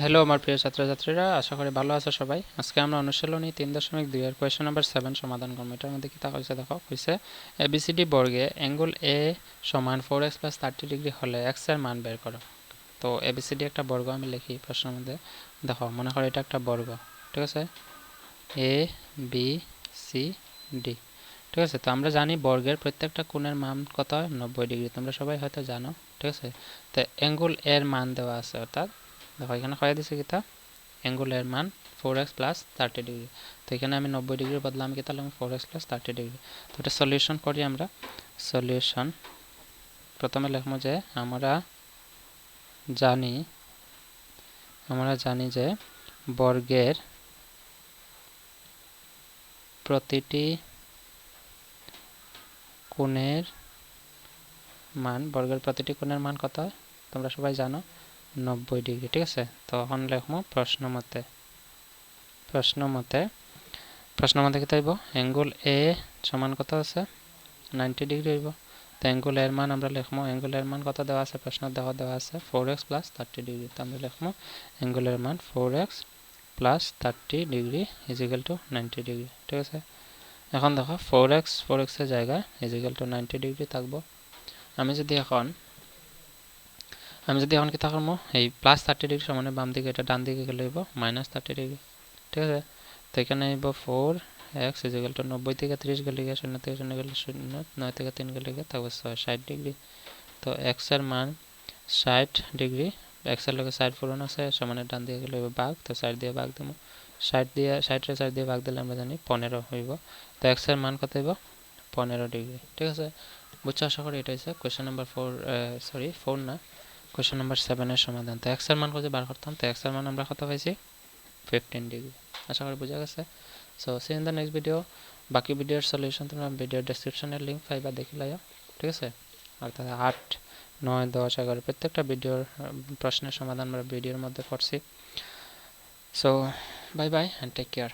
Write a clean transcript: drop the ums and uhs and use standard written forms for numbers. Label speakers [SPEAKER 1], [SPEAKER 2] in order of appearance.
[SPEAKER 1] Hello আমার প্রিয় ছাত্রছাত্রীরা, আশা করি ভালো আছো সবাই। আজকে আমরা অনুশীলনী 3.2 এর কোয়েশ্চন নাম্বার 7 সমাধান করব। এটার মধ্যে কি তা হয়েছে দেখো, হয়েছে এবিসিডি বর্গে অ্যাঙ্গেল এ সমান 4x + 30 ডিগ্রি হলে x এর মান বের করো। তো এবিসিডি একটা বর্গ আমি লিখি প্রশ্নের মধ্যে। দেখো, মনে করো এটা একটা বর্গ, ঠিক আছে, এ বি সি ডি, ঠিক আছে। তো আমরা জানি বর্গের প্রত্যেকটা কোণের মান কত হয়, 90 ডিগ্রি। তোমরা সবাই হয়তো জানো, ঠিক আছে। তো অ্যাঙ্গেল এর মান দেওয়া আছে, অর্থাৎ দেখো এখানে কয়ে দিছে কিতা, অ্যাঙ্গুলের মান 4x + 30 ডিগ্রি। তো এখানে আমি 90 ডিগ্রির বদলে আমি কি তাহলে 4x + 30 ডিগ্রি। তো এটা সলিউশন করি আমরা। সলিউশন প্রথমে লিখবো যে আমরা জানি যে বর্গের প্রতিটি কোণের মান কত হয়, তোমরা সবাই জানো, 90 ডিগ্রি, ঠিক আছে। তো এখন লিখবো প্রশ্ন মতে কি তাইব, অ্যাঙ্গেল এ সমান কত আছে, 90 ডিগ্রি হইব। তো অ্যাঙ্গেল এর মান আমরা লিখবো, অ্যাঙ্গেল এর মান কত দেওয়া আছে, প্রশ্ন দেওয়া আছে 4x + 30 ডিগ্রি। তো আমরা লিখবো অ্যাঙ্গেল এর মান 4x + 30 ডিগ্রি = 90 ডিগ্রি, ঠিক আছে। এখন দেখো 4x এর জায়গায় = 90 ডিগ্রি থাকবো। আমি যদি এখন কি থাকবো, এই +30 ডিগ্রি সমানে বাম দিকে, এটা ডান দিকে গেলে হইব -30 ডিগ্রি, ঠিক আছে। তো এখানে হইব 4x = 90 থেকে 30 গেলে 0 থেকে 0 গেলে 0, 9 থেকে 3 গেলে থাকবে 60 ডিগ্রি। তো x এর মান 60 ডিগ্রি, x এর লগে 60 পূরণ আছে, সমানের ডান দিকে গেলে ভাগ, তো 60 দিয়ে ভাগ দেবো। 60 রে 60 দিয়ে ভাগ দিলে আমরা জানি 15 হইব। তো x এর মান কত হইব, 15 ডিগ্রি, ঠিক আছে। বুঝছো আশা করি। এটা হচ্ছে কোয়েশ্চেন নাম্বার 4 না, কোয়েশ্চেন নাম্বার 7 এর সমাধান। তো x এর মান কত বার করতাম, তো x এর মান আমরা কত পাইছি, 15 ডিগ্রি। আশা করি বোঝা গেছে। So see in the next video. বাকি ভিডিওর সলিউশন তোমরা ভিডিওর ডেসক্রিপশনের লিঙ্ক পাইবা, দেখে লাইও, ঠিক আছে। অর্থাৎ 8, 9, 10, 11 প্রত্যেকটা ভিডিওর প্রশ্নের সমাধান আমরা ভিডিওর মধ্যে করছি। So bye bye and take care.